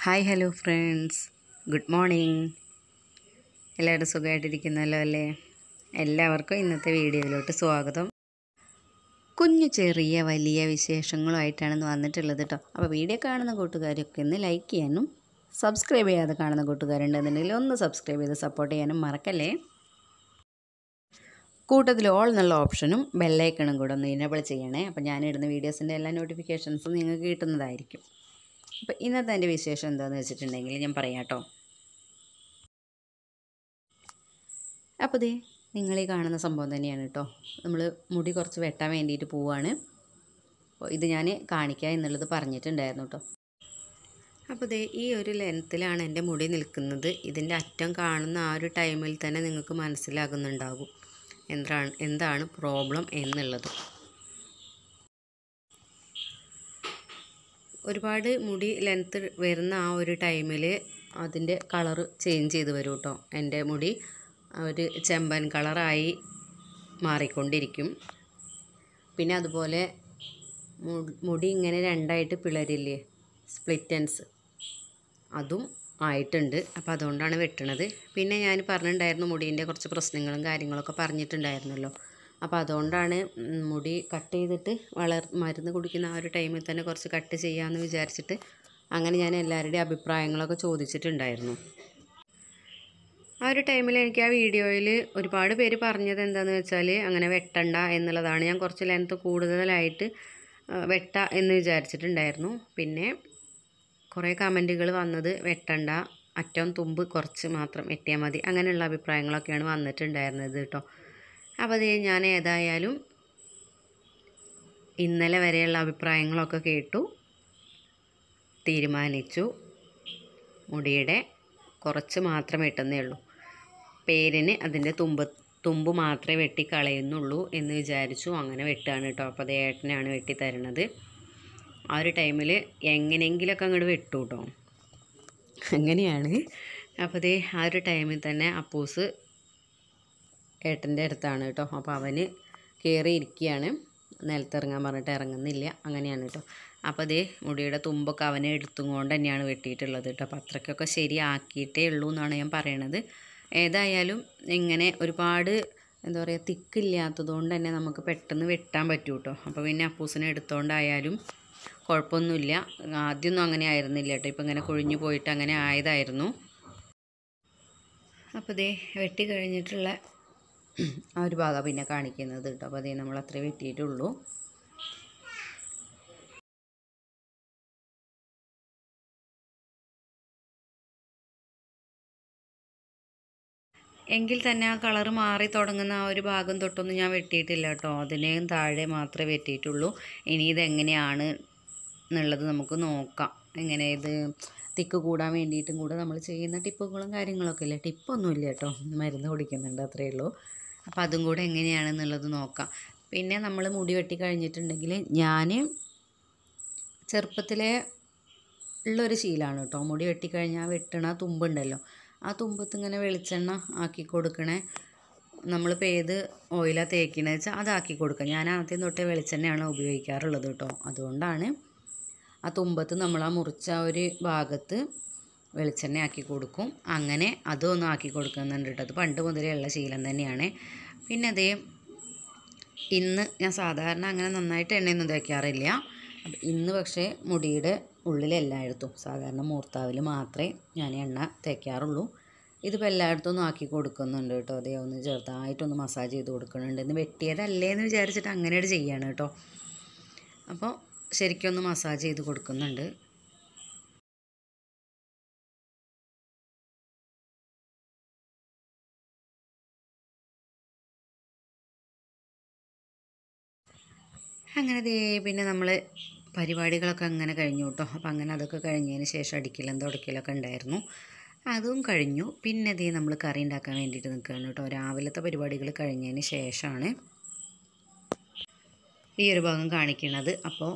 Hi hello friends, good morning. എല്ലാവരും സുഖമായിട്ടിരിക്കുന്നല്ലോ അല്ലേ? എല്ലാവർക്കും ഇന്നത്തെ വീഡിയോയിലോട്ട് സ്വാഗതം. കുഞ്ഞു ചെറിയ വലിയ വിശേഷങ്ങളുമായിട്ടാണ് ഇന്ന് വന്നിട്ടുള്ളത് കേട്ടോ. അപ്പോൾ വീഡിയോ കാണുന്ന കൂട്ടുകാരൊക്കെ ഒന്ന് ലൈക്ക് ചെയ്യാനും സബ്സ്ക്രൈബ് ചെയ്യാതെ കാണുന്ന കൂട്ടുകാരുണ്ടെന്നുണ്ടെങ്കിൽ ഒന്ന് സബ്സ്ക്രൈബ് ചെയ്ത് സപ്പോർട്ട് ചെയ്യാനും മറക്കല്ലേ. കൂട്ടത്തിൽ ഓൾ എന്നുള്ള ഓപ്ഷനും ബെല്ലൈക്കണും കൂടെ ഒന്ന് ഇനേബിൾ ചെയ്യണേ. അപ്പോൾ ഞാനിടുന്ന വീഡിയോസിൻ്റെ എല്ലാ നോട്ടിഫിക്കേഷൻസും നിങ്ങൾക്ക് കിട്ടുന്നതായിരിക്കും. അപ്പോൾ ഇന്നത്തെ എൻ്റെ വിശേഷം എന്താണെന്ന് വെച്ചിട്ടുണ്ടെങ്കിൽ ഞാൻ പറയാം കേട്ടോ. അപ്പോൾ നിങ്ങൾ ഈ കാണുന്ന സംഭവം തന്നെയാണ് കേട്ടോ. നമ്മൾ മുടി കുറച്ച് വെട്ടാൻ വേണ്ടിയിട്ട് പോവുകയാണ്. അപ്പോൾ ഇത് ഞാൻ കാണിക്കുക എന്നുള്ളത് പറഞ്ഞിട്ടുണ്ടായിരുന്നു കേട്ടോ. അപ്പോൾ ഈ ഒരു ലെങ്ത്തിലാണ് എൻ്റെ മുടി നിൽക്കുന്നത്. ഇതിൻ്റെ അറ്റം കാണുന്ന ആ ഒരു ടൈമിൽ തന്നെ നിങ്ങൾക്ക് മനസ്സിലാകുന്നുണ്ടാകും എന്താണ് പ്രോബ്ലം എന്നുള്ളത്. ഒരുപാട് മുടി ലെങ്ത്ത് വരുന്ന ആ ഒരു ടൈമിൽ അതിൻ്റെ കളറ് ചേഞ്ച് ചെയ്ത് വരും കേട്ടോ. എൻ്റെ മുടി ഒരു ചെമ്പൻ കളറായി മാറിക്കൊണ്ടിരിക്കും. പിന്നെ അതുപോലെ മുടി ഇങ്ങനെ രണ്ടായിട്ട് പിളരില്ലേ, സ്പ്ലിറ്റൻസ്, അതും ആയിട്ടുണ്ട്. അപ്പോൾ അതുകൊണ്ടാണ് വെട്ടണത്. പിന്നെ ഞാൻ പറഞ്ഞിട്ടുണ്ടായിരുന്നു മുടീൻ്റെ കുറച്ച് പ്രശ്നങ്ങളും കാര്യങ്ങളൊക്കെ പറഞ്ഞിട്ടുണ്ടായിരുന്നല്ലോ. അപ്പോൾ അതുകൊണ്ടാണ് മുടി കട്ട് ചെയ്തിട്ട് മരുന്ന് കുടിക്കുന്ന ആ ഒരു ടൈമിൽ തന്നെ കുറച്ച് കട്ട് ചെയ്യാമെന്ന് വിചാരിച്ചിട്ട് അങ്ങനെ ഞാൻ എല്ലാവരുടെയും അഭിപ്രായങ്ങളൊക്കെ ചോദിച്ചിട്ടുണ്ടായിരുന്നു. ആ ഒരു ടൈമിൽ എനിക്ക് ആ വീഡിയോയിൽ ഒരുപാട് പേര് പറഞ്ഞത് എന്താണെന്ന് വെച്ചാൽ അങ്ങനെ വെട്ടണ്ട എന്നുള്ളതാണ്. ഞാൻ കുറച്ച് ലെങ്ത്ത് കൂടുതലായിട്ട് വെട്ട എന്ന് വിചാരിച്ചിട്ടുണ്ടായിരുന്നു. പിന്നെ കുറേ കമൻറ്റുകൾ വന്നത് വെട്ടണ്ട, അറ്റം തുമ്പ് കുറച്ച് മാത്രം വെട്ടിയാൽ മതി, അങ്ങനെയുള്ള അഭിപ്രായങ്ങളൊക്കെയാണ് വന്നിട്ടുണ്ടായിരുന്നത് കേട്ടോ. അപ്പോൾ ഞാൻ ഏതായാലും ഇന്നലെ വരെയുള്ള അഭിപ്രായങ്ങളൊക്കെ കേട്ടു, തീരുമാനിച്ചു മുടിയുടെ കുറച്ച് മാത്രം വെട്ടുന്നേ ഉള്ളൂ. പേരിന് അതിൻ്റെ തുമ്പ് മാത്രമേ വെട്ടിക്കളയുന്നുള്ളൂ എന്ന് വിചാരിച്ചു. അങ്ങനെ വെട്ടുകയാണ് കേട്ടോ. അപ്പോൾ അത് ഏട്ടനാണ് വെട്ടി തരുന്നത്. ആ ഒരു ടൈമിൽ എങ്ങനെയെങ്കിലുമൊക്കെ അങ്ങോട്ട് വെട്ടു കേട്ടോ, അങ്ങനെയാണ്. അപ്പോൾ ആ ഒരു ടൈമിൽ തന്നെ അപ്പൂസ് ഏട്ടൻ്റെ അടുത്താണ് കേട്ടോ. അപ്പോൾ അവന് കയറി ഇരിക്കുകയാണ്, നിലത്തിറങ്ങാൻ പറഞ്ഞിട്ട് ഇറങ്ങുന്നില്ല, അങ്ങനെയാണ് കേട്ടോ. അപ്പോൾ മുടിയുടെ തുമ്പൊക്കെ അവനെ എടുത്തും കൊണ്ട് തന്നെയാണ് വെട്ടിയിട്ടുള്ളത് കേട്ടോ. അപ്പോൾ അത്രയ്ക്കൊക്കെ ശരിയാക്കിയിട്ടേ ഉള്ളൂ എന്നാണ് ഞാൻ പറയണത്. ഏതായാലും ഇങ്ങനെ ഒരുപാട് എന്താ പറയുക തിക്കില്ലാത്തത് കൊണ്ട് തന്നെ നമുക്ക് പെട്ടെന്ന് വെട്ടാൻ പറ്റും കേട്ടോ. അപ്പോൾ പിന്നെ അപ്പൂസിനെ എടുത്തുകൊണ്ടായാലും കുഴപ്പമൊന്നുമില്ല. ആദ്യമൊന്നും അങ്ങനെ ആയിരുന്നില്ല കേട്ടോ. ഇപ്പം ഇങ്ങനെ കൊഴിഞ്ഞു പോയിട്ട് അങ്ങനെ ആയതായിരുന്നു. അപ്പോൾ വെട്ടി കഴിഞ്ഞിട്ടുള്ള ആ ഒരു ഭാഗം പിന്നെ കാണിക്കുന്നത് കേട്ടോ. അപ്പോൾ നമ്മൾ അത്രേ വെട്ടിയിട്ടുള്ളൂ. എങ്കിൽ തന്നെ ആ കളറ് മാറി തുടങ്ങുന്ന ആ ഒരു ഭാഗം തൊട്ടൊന്നും ഞാൻ വെട്ടിയിട്ടില്ല കേട്ടോ. അതിനേയും താഴെ മാത്രമേ വെട്ടിയിട്ടുള്ളൂ. ഇനി ഇതെങ്ങനെയാണ് എന്നുള്ളത് നമുക്ക് നോക്കാം. എങ്ങനെ ഇത് തിക്ക് കൂടാൻ വേണ്ടിയിട്ടും കൂടെ നമ്മൾ ചെയ്യുന്ന ടിപ്പുകളും കാര്യങ്ങളൊക്കെ ഇല്ലേ. ടിപ്പൊന്നുമില്ല കേട്ടോ, മരുന്ന് കുടിക്കുന്നുണ്ട്, അത്രയേ ഉള്ളൂ. അപ്പോൾ അതും കൂടെ എങ്ങനെയാണെന്നുള്ളത് നോക്കാം. പിന്നെ നമ്മൾ മുടി വെട്ടി കഴിഞ്ഞിട്ടുണ്ടെങ്കിൽ ഞാൻ ചെറുപ്പത്തിലേ ഉള്ളൊരു ശീലമാണ് കേട്ടോ. മുടി വെട്ടിക്കഴിഞ്ഞാൽ വെട്ടണ തുമ്പുണ്ടല്ലോ, ആ തുമ്പത്ത് ഇങ്ങനെ വെളിച്ചെണ്ണ ആക്കി കൊടുക്കണേ. നമ്മളിപ്പോൾ ഏത് ഓയിലാണ് തേക്കണത് വെച്ചാൽ അതാക്കി കൊടുക്കുക. ഞാൻ ആദ്യം തൊട്ടേ വെളിച്ചെണ്ണയാണ് ഉപയോഗിക്കാറുള്ളത് കേട്ടോ. അതുകൊണ്ടാണ് ആ തുമ്പത്ത് നമ്മൾ ആ മുറിച്ച ഒരു ഭാഗത്ത് വെളിച്ചെണ്ണ ആക്കി കൊടുക്കും. അങ്ങനെ അതൊന്നും ആക്കി കൊടുക്കുന്നുണ്ട് കേട്ടോ. അത് പണ്ട് മുതലേ ഉള്ള ശീലം തന്നെയാണ്. പിന്നെ ഇന്ന് ഞാൻ സാധാരണ അങ്ങനെ നന്നായിട്ട് എണ്ണയൊന്നും തേക്കാറില്ല. ഇന്ന് പക്ഷേ മുടിയുടെ ഉള്ളിലെല്ലായിടത്തും, സാധാരണ മൂർത്താവിൽ മാത്രമേ ഞാൻ എണ്ണ തേക്കാറുള്ളൂ. ഇതിപ്പോൾ എല്ലായിടത്തും ഒന്നും ആക്കി കൊടുക്കുന്നുണ്ട് കേട്ടോ. ഒന്ന് ചെറുതായിട്ടൊന്ന് മസാജ് ചെയ്ത് കൊടുക്കുന്നുണ്ട്. ഇന്ന് വെട്ടിയതല്ലേ എന്ന് വിചാരിച്ചിട്ട് അങ്ങനെയായിട്ട് ചെയ്യാണ് കേട്ടോ. അപ്പോൾ ശരിക്കൊന്ന് മസാജ് ചെയ്ത് കൊടുക്കുന്നുണ്ട്. അങ്ങനെ പിന്നെ നമ്മൾ പരിപാടികളൊക്കെ അങ്ങനെ കഴിഞ്ഞു കേട്ടോ. അപ്പോൾ അങ്ങനെ അതൊക്കെ കഴിഞ്ഞതിന് ശേഷം അടിക്കലും തുടക്കലൊക്കെ ഉണ്ടായിരുന്നു, അതും കഴിഞ്ഞു. പിന്നെ നമ്മൾ കറി ഉണ്ടാക്കാൻ വേണ്ടിയിട്ട് നിൽക്കുകയാണ് കേട്ടോ. രാവിലത്തെ പരിപാടികൾ കഴിഞ്ഞതിന് ശേഷമാണ് ഈ ഒരു ഭാഗം കാണിക്കുന്നത്. അപ്പോൾ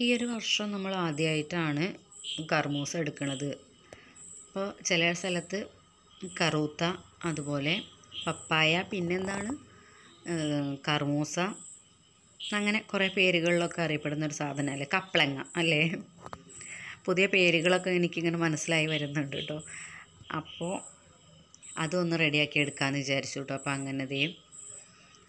ഈ ഒരു വർഷം നമ്മൾ ആദ്യമായിട്ടാണ് കർമൂസ എടുക്കുന്നത്. അപ്പോൾ ചില സ്ഥലത്ത് കറൂത്ത, അതുപോലെ പപ്പായ, പിന്നെന്താണ് കർമൂസ, അങ്ങനെ കുറേ പേരുകളിലൊക്കെ അറിയപ്പെടുന്നൊരു സാധനമല്ലേ കപ്ലങ്ങ അല്ലേ. പുതിയ പേരുകളൊക്കെ എനിക്കിങ്ങനെ മനസ്സിലായി വരുന്നുണ്ട് കേട്ടോ. അപ്പോൾ അതൊന്ന് റെഡിയാക്കി എടുക്കാമെന്ന് വിചാരിച്ചു കേട്ടോ. അപ്പോൾ അങ്ങനെ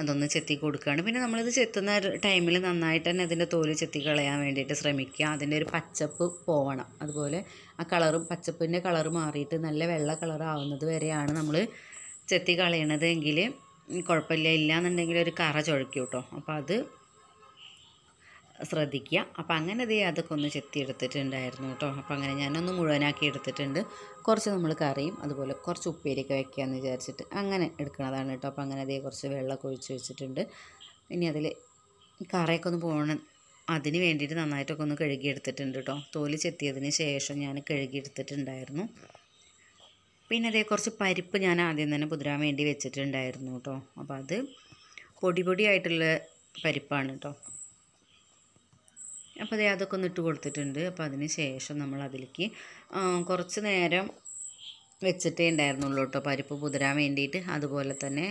അതൊന്ന് ചെത്തി കൊടുക്കുകയാണ്. പിന്നെ നമ്മളിത് ചെത്തുന്ന ടൈമിൽ നന്നായിട്ട് തന്നെ അതിൻ്റെ തോല് ചെത്തി കളയാൻ വേണ്ടിയിട്ട് ശ്രമിക്കുക. അതിൻ്റെ ഒരു പച്ചപ്പ് പോവണം. അതുപോലെ ആ കളറും പച്ചപ്പിൻ്റെ കളറ് മാറിയിട്ട് നല്ല വെള്ള കളറാവുന്നത് വരെയാണ് നമ്മൾ ചെത്തി കളയണത് എങ്കിൽ കുഴപ്പമില്ല. ഇല്ലയെന്നുണ്ടെങ്കിൽ ഒരു കറ ചുഴയ്ക്കും കേട്ടോ. അപ്പോൾ അത് ശ്രദ്ധിക്കുക. അപ്പോൾ അങ്ങനെ അതൊക്കെ ഒന്ന് ചെത്തി എടുത്തിട്ടുണ്ടായിരുന്നു കേട്ടോ. അപ്പോൾ അങ്ങനെ ഞാനൊന്ന് മുഴുവനാക്കി എടുത്തിട്ടുണ്ട്. കുറച്ച് നമ്മൾ കറിയും അതുപോലെ കുറച്ച് ഉപ്പേരിയൊക്കെ വയ്ക്കാമെന്ന് വിചാരിച്ചിട്ട് അങ്ങനെ എടുക്കുന്നതാണ് കേട്ടോ. അപ്പോൾ അങ്ങനെ കുറച്ച് വെള്ളമൊക്കെ ഒഴിച്ച് വെച്ചിട്ടുണ്ട്. ഇനി അതിൽ കറയൊക്കെ ഒന്ന് പോകണം, അതിന് വേണ്ടിയിട്ട് നന്നായിട്ടൊക്കെ ഒന്ന് കഴുകിയെടുത്തിട്ടുണ്ട് കേട്ടോ. തോല് ചെത്തിയതിന് ശേഷം ഞാൻ കഴുകിയെടുത്തിട്ടുണ്ടായിരുന്നു. പിന്നെ കുറച്ച് പരിപ്പ് ഞാൻ ആദ്യം തന്നെ കുതിരാൻ വേണ്ടി വെച്ചിട്ടുണ്ടായിരുന്നു കേട്ടോ. അപ്പോൾ അത് പൊടിയായിട്ടുള്ള പരിപ്പാണ് കേട്ടോ. അപ്പോൾ അതൊക്കെ ഒന്ന് ഇട്ട് കൊടുത്തിട്ടുണ്ട്. അപ്പോൾ അതിന് ശേഷം നമ്മൾ അതിലേക്ക് കുറച്ച് നേരം വെച്ചിട്ടേ ഉണ്ടായിരുന്നുള്ളൂ കേട്ടോ പരിപ്പ് കുതിരാൻ വേണ്ടിയിട്ട്. അതുപോലെ തന്നെ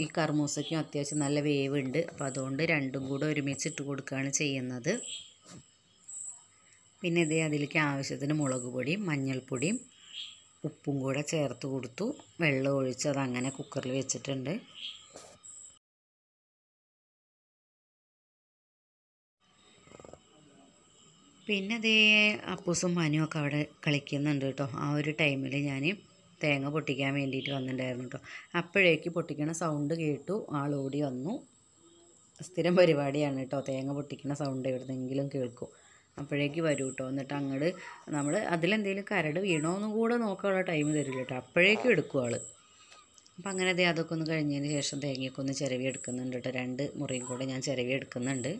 ഈ കർമൂസയ്ക്കും അത്യാവശ്യം നല്ല വേവുണ്ട്. അപ്പോൾ അതുകൊണ്ട് രണ്ടും കൂടെ ഒരുമിച്ച് ഇട്ട് കൊടുക്കുകയാണ് ചെയ്യുന്നത്. പിന്നെ അതിലേക്ക് ആവശ്യത്തിന് മുളക് പൊടിയും മഞ്ഞൾപ്പൊടിയും ഉപ്പും കൂടെ ചേർത്ത് കൊടുത്തു. വെള്ളം ഒഴിച്ച് അതങ്ങനെ കുക്കറിൽ വെച്ചിട്ടുണ്ട്. പിന്നെ അപ്പൂസും മനുവും ഒക്കെ അവിടെ കളിക്കുന്നുണ്ട് കേട്ടോ. ആ ഒരു ടൈമിൽ ഞാൻ തേങ്ങ പൊട്ടിക്കാൻ വേണ്ടിയിട്ട് വന്നിട്ടുണ്ടായിരുന്നു കേട്ടോ. അപ്പോഴേക്ക് പൊട്ടിക്കണ സൗണ്ട് കേട്ടു, ആളോടി വന്നു. സ്ഥിരം പരിപാടിയാണ് കേട്ടോ, തേങ്ങ പൊട്ടിക്കണ സൗണ്ട് എവിടെന്നെങ്കിലും കേൾക്കും, അപ്പോഴേക്ക് വരൂ കേട്ടോ. എന്നിട്ട് അങ്ങോട്ട് നമ്മൾ അതിലെന്തെങ്കിലും കരട് വീണോന്നും കൂടെ നോക്കാനുള്ള ടൈം തരില്ല കേട്ടോ, അപ്പോഴേക്കും എടുക്കും ആൾ. അപ്പം അങ്ങനെ അതൊക്കെ ഒന്ന് കഴിഞ്ഞതിന് ശേഷം തേങ്ങയൊക്കെ ഒന്ന് ചിരവി എടുക്കുന്നുണ്ട് കേട്ടോ. 2 മുറിയും കൂടെ ഞാൻ ചിരവി എടുക്കുന്നുണ്ട്.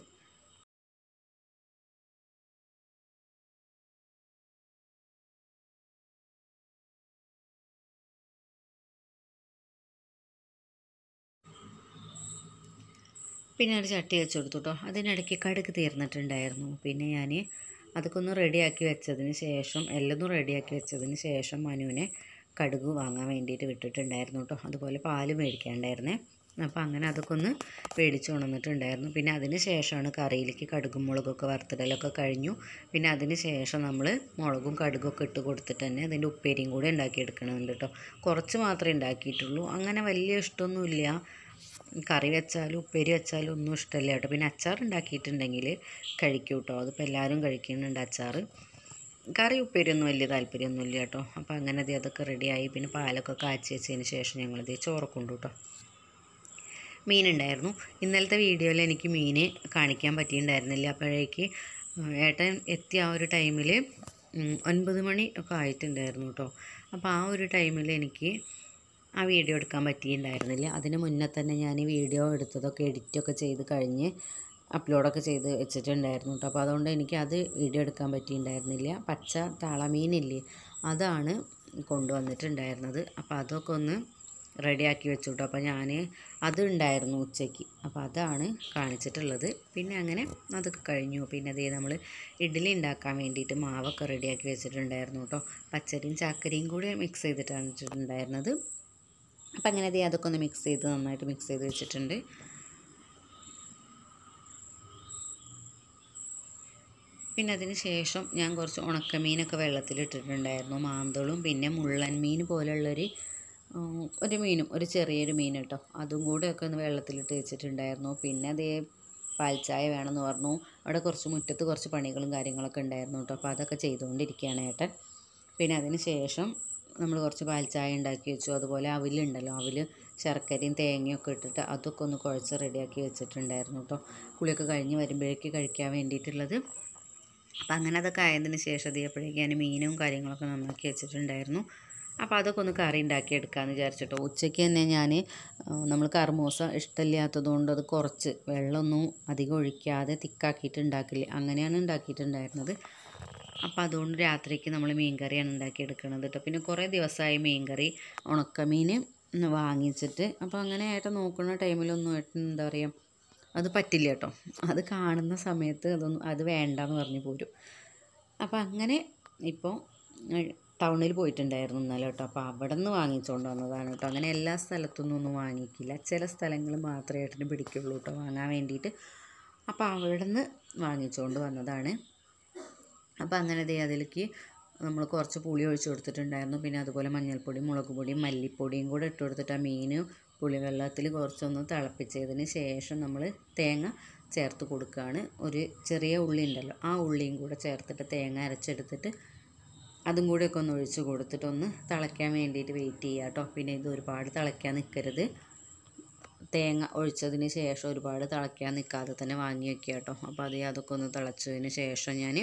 പിന്നെ ഒരു ചട്ടി വെച്ച് കൊടുത്തു കേട്ടോ. അതിനിടയ്ക്ക് കടുക് തീർന്നിട്ടുണ്ടായിരുന്നു. പിന്നെ ഞാൻ അതൊക്കെ ഒന്ന് റെഡിയാക്കി വെച്ചതിന് ശേഷം എല്ലാം റെഡിയാക്കി വെച്ചതിന് ശേഷം മനുവിനെ കടുക് വാങ്ങാൻ വേണ്ടിയിട്ട് വിട്ടിട്ടുണ്ടായിരുന്നു കേട്ടോ. അതുപോലെ പാല് മേടിക്കാനുണ്ടായിരുന്നേ. അപ്പോൾ അങ്ങനെ അതൊക്കെ ഒന്ന് മേടിച്ച് കൊണ്ടുവന്നിട്ടുണ്ടായിരുന്നു. പിന്നെ അതിന് ശേഷമാണ് കറിയിലേക്ക് കടുകും മുളകൊക്കെ വറുത്തിടലൊക്കെ കഴിഞ്ഞു. പിന്നെ അതിന് ശേഷം നമ്മൾ മുളകും കടുകൊക്കെ ഇട്ട് കൊടുത്തിട്ട് തന്നെ അതിൻ്റെ ഉപ്പേരിയും കൂടെ ഉണ്ടാക്കിയെടുക്കണമെന്നുണ്ട് കേട്ടോ. കുറച്ച് മാത്രമേ ഉണ്ടാക്കിയിട്ടുള്ളൂ, അങ്ങനെ വലിയ ഇഷ്ടമൊന്നുമില്ല. കറി വെച്ചാലും ഉപ്പേരി വെച്ചാലും ഒന്നും ഇഷ്ടമല്ല കേട്ടോ. പിന്നെ അച്ചാർ ഉണ്ടാക്കിയിട്ടുണ്ടെങ്കിൽ കഴിക്കും കേട്ടോ, അതിപ്പോൾ എല്ലാവരും കഴിക്കുന്നുണ്ട് അച്ചാർ. കറി ഉപ്പേരിയൊന്നും വലിയ താല്പര്യമൊന്നുമില്ല കേട്ടോ. അപ്പോൾ അങ്ങനെ അതൊക്കെ റെഡിയായി. പിന്നെ പാലൊക്കെ കാച്ചി വെച്ചതിന് ശേഷം ഞങ്ങളിത് ചോറൊക്കെ ഉണ്ട് കേട്ടോ. മീനുണ്ടായിരുന്നു. ഇന്നലത്തെ വീഡിയോയിൽ എനിക്ക് മീൻ കാണിക്കാൻ പറ്റിയിട്ടുണ്ടായിരുന്നില്ല. അപ്പോഴേക്ക് ഏട്ടൻ എത്തിയ ആ ഒരു ടൈമിൽ 9 മണി ഒക്കെ ആയിട്ടുണ്ടായിരുന്നു കേട്ടോ. അപ്പോൾ ആ ഒരു ടൈമിൽ എനിക്ക് ആ വീഡിയോ എടുക്കാൻ പറ്റിയിട്ടുണ്ടായിരുന്നില്ല. അതിന് മുന്നേ തന്നെ ഞാൻ ഈ വീഡിയോ എടുത്തതൊക്കെ എഡിറ്റൊക്കെ ചെയ്ത് കഴിഞ്ഞ് അപ്ലോഡൊക്കെ ചെയ്ത് വെച്ചിട്ടുണ്ടായിരുന്നു കേട്ടോ. അപ്പോൾ അതുകൊണ്ട് എനിക്ക് അത് വീഡിയോ എടുക്കാൻ പറ്റിയിട്ടുണ്ടായിരുന്നില്ല. പച്ച താളമീനില്ലേ, അതാണ് കൊണ്ടുവന്നിട്ടുണ്ടായിരുന്നത്. അപ്പോൾ അതൊക്കെ ഒന്ന് റെഡിയാക്കി വെച്ചു കേട്ടോ. അപ്പോൾ ഞാൻ അത് ഉണ്ടായിരുന്നു ഉച്ചയ്ക്ക്, അപ്പോൾ അതാണ് കാണിച്ചിട്ടുള്ളത്. പിന്നെ അങ്ങനെ അതൊക്കെ കഴിഞ്ഞു. പിന്നെ നമ്മൾ ഇഡ്ഡലി ഉണ്ടാക്കാൻ വേണ്ടിയിട്ട് മാവൊക്കെ റെഡിയാക്കി വെച്ചിട്ടുണ്ടായിരുന്നു കേട്ടോ. പച്ചരിയും ചാക്കരിയും കൂടി മിക്സ് ചെയ്തിട്ടാണ് വെച്ചിട്ടുണ്ടായിരുന്നത്. അപ്പം അങ്ങനെ അതൊക്കെ ഒന്ന് മിക്സ് ചെയ്ത് നന്നായിട്ട് മിക്സ് ചെയ്ത് വെച്ചിട്ടുണ്ട്. പിന്നെ അതിന് ശേഷം ഞാൻ കുറച്ച് ഉണക്കമീനൊക്കെ വെള്ളത്തിലിട്ടിട്ടുണ്ടായിരുന്നു. മാന്തളും പിന്നെ മുള്ളൻ മീൻ പോലുള്ളൊരു മീനും, ഒരു ചെറിയൊരു മീൻ കേട്ടോ, അതും കൂടെയൊക്കെ ഒന്ന് വെള്ളത്തിലിട്ട് വെച്ചിട്ടുണ്ടായിരുന്നു. പിന്നെ പാൽച്ചായ വേണമെന്ന് പറഞ്ഞു. അവിടെ കുറച്ച് മുറ്റത്ത് കുറച്ച് പണികളും കാര്യങ്ങളൊക്കെ ഉണ്ടായിരുന്നു കേട്ടോ. അപ്പോൾ അതൊക്കെ ചെയ്തുകൊണ്ടിരിക്കുകയാണ് ഏട്ടൻ. പിന്നെ അതിന് ശേഷം നമ്മൾ കുറച്ച് പാൽച്ചായ ഉണ്ടാക്കി വെച്ചു. അതുപോലെ അവിലുണ്ടല്ലോ, ശർക്കരയും തേങ്ങയൊക്കെ ഇട്ടിട്ട് അതൊക്കെ ഒന്ന് കുഴച്ച് റെഡിയാക്കി വെച്ചിട്ടുണ്ടായിരുന്നു കേട്ടോ. കുളിയൊക്കെ കഴിഞ്ഞ് വരുമ്പോഴേക്ക് കഴിക്കാൻ വേണ്ടിയിട്ടുള്ളത്. അപ്പോൾ അങ്ങനെ അതൊക്കെ ആയതിന് ശേഷം എപ്പോഴേക്കും ഞാൻ മീനും കാര്യങ്ങളൊക്കെ നന്നാക്കി വെച്ചിട്ടുണ്ടായിരുന്നു. അപ്പോൾ അതൊക്കെ ഒന്ന് കറി ഉണ്ടാക്കിയെടുക്കാമെന്ന് വിചാരിച്ചിട്ടോ. ഉച്ചയ്ക്ക് തന്നെ നമ്മൾ കർമൂസ ഇഷ്ടമില്ലാത്തതുകൊണ്ട് അത് കുറച്ച് വെള്ളമൊന്നും അധികം ഒഴിക്കാതെ തിക്കാക്കിയിട്ട് ഉണ്ടാക്കില്ല, അങ്ങനെയാണ് ഉണ്ടാക്കിയിട്ടുണ്ടായിരുന്നത്. അപ്പോൾ അതുകൊണ്ട് രാത്രിക്ക് നമ്മൾ മീൻ കറിയാണ് ഉണ്ടാക്കിയെടുക്കുന്നത് കേട്ടോ. പിന്നെ കുറേ ദിവസമായി മീൻ കറി ഉണക്കമീൻ വാങ്ങിച്ചിട്ട്. അപ്പോൾ അങ്ങനെ ഏട്ടൻ നോക്കുന്ന ടൈമിലൊന്നും ഏട്ടൻ എന്താ പറയുക, അത് പറ്റില്ല കേട്ടോ. അത് കാണുന്ന സമയത്ത് അത് വേണ്ടാന്ന് പറഞ്ഞ് പോരും. അപ്പോൾ അങ്ങനെ ഇപ്പോൾ ടൗണിൽ പോയിട്ടുണ്ടായിരുന്നു ഇന്നലെ കേട്ടോ. അപ്പോൾ അവിടെ നിന്ന് വാങ്ങിച്ചുകൊണ്ട് വന്നതാണ് കേട്ടോ. അങ്ങനെ എല്ലാ സ്ഥലത്തുനിന്നും ഒന്നും വാങ്ങിക്കില്ല, ചില സ്ഥലങ്ങൾ മാത്രമേ ഏട്ടന് പിടിക്കുള്ളൂ കേട്ടോ വാങ്ങാൻ വേണ്ടിയിട്ട്. അപ്പോൾ അവിടെ നിന്ന് വാങ്ങിച്ചുകൊണ്ട് വന്നതാണ്. അപ്പോൾ അങ്ങനെ ദേ അതിലേക്ക് നമ്മൾ കുറച്ച് പുളി ഒഴിച്ച് കൊടുത്തിട്ടുണ്ടായിരുന്നു. പിന്നെ അതുപോലെ മഞ്ഞൾപ്പൊടിയും മുളക് പൊടിയും മല്ലിപ്പൊടിയും കൂടെ ഇട്ട് കൊടുത്തിട്ട് ആ മീൻ പുളിവെള്ളത്തിൽ കുറച്ചൊന്ന് തിളപ്പിച്ചതിന് ശേഷം നമ്മൾ തേങ്ങ ചേർത്ത് കൊടുക്കുകയാണ്. ഒരു ചെറിയ ഉള്ളി ഉണ്ടല്ലോ, ആ ഉള്ളിയും കൂടെ ചേർത്തിട്ട് തേങ്ങ അരച്ചെടുത്തിട്ട് അതും കൂടെയൊക്കെ ഒന്ന് ഒഴിച്ച് കൊടുത്തിട്ട് ഒന്ന് തിളയ്ക്കാൻ വേണ്ടിയിട്ട് വെയിറ്റ് ചെയ്യുക കേട്ടോ. പിന്നെ ഇത് ഒരുപാട് തിളയ്ക്കാൻ നിൽക്കരുത്. തേങ്ങ ഒഴിച്ചതിന് ശേഷം ഒരുപാട് തിളയ്ക്കാൻ നിൽക്കാതെ തന്നെ വാങ്ങി വയ്ക്കുക കേട്ടോ. അപ്പോൾ അതൊക്കെ ഒന്ന് തിളച്ചതിന് ശേഷം ഞാൻ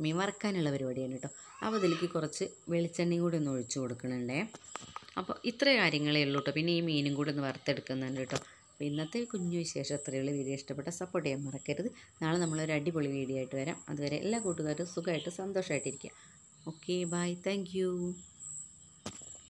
മീൻ വറുക്കാനുള്ള പരിപാടിയാണ് കേട്ടോ. അപ്പോൾ അതിലേക്ക് കുറച്ച് വെളിച്ചെണ്ണയും കൂടി ഒന്ന് ഒഴിച്ച് കൊടുക്കണുണ്ടേ. അപ്പോൾ ഇത്ര കാര്യങ്ങളേ ഉള്ളൂ കേട്ടോ. പിന്നെ ഈ മീനും കൂടി ഒന്ന് വറുത്തെടുക്കുന്നുണ്ട് കേട്ടോ. അപ്പോൾ ഇന്നത്തെ കുഞ്ഞു വിശേഷം അത്രയുള്ള വീഡിയോ ഇഷ്ടപ്പെട്ട സപ്പോർട്ട് ചെയ്യാൻ മറക്കരുത്. നാളെ നമ്മളൊരു അടിപൊളി വീഡിയോ ആയിട്ട് വരാം. അതുവരെ എല്ലാ കൂട്ടുകാരും സുഖമായിട്ട് സന്തോഷമായിട്ടിരിക്കുക. Okay, bye, thank U.